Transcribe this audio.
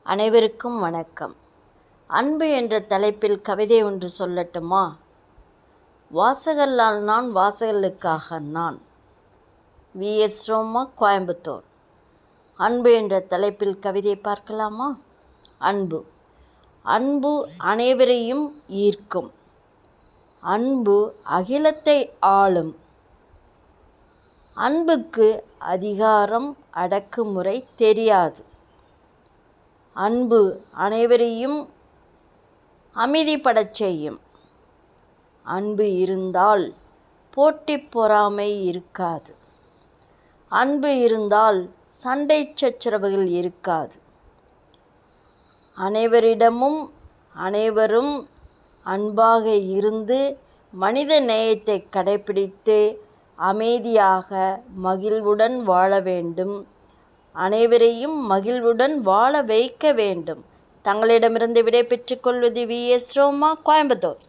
அனைவருக்கும் வணக்கம். அன்பு என்ற தலைப்பில் கவிதை ஒன்று சொல்லட்டுமா? வாசகர்களால் நான், வாசகர்களுக்காக நான். வி.எஸ். ரோமா, கோயம்புத்தூர். அன்பு என்ற தலைப்பில் கவிதை பார்க்கலாமா? அன்பு. அன்பு அனைவரையும் ஈர்க்கும். அன்பு அகிலத்தை ஆளும். அன்புக்கு அதிகாரம், அடக்குமுறை தெரியாது. அன்பு அனைவரையும் அமைதிப்படச் செய்யும். அன்பு இருந்தால் போட்டி பொறாமை இருக்காது. அன்பு இருந்தால் சண்டை சச்சரவுகள் இருக்காது. அனைவரிடமும் அனைவரும் அன்பாக இருந்து மனித நேயத்தை கடைப்பிடித்து அமைதியாக மகிழ்வுடன் வாழ வேண்டும். அனைவரையும் மகிழ்வுடன் வாழ வைக்க வேண்டும். தங்களிடமிருந்து விடை பெற்றுக்கொள்வது வி.எஸ். ரோமா, கோயம்புத்தூர்.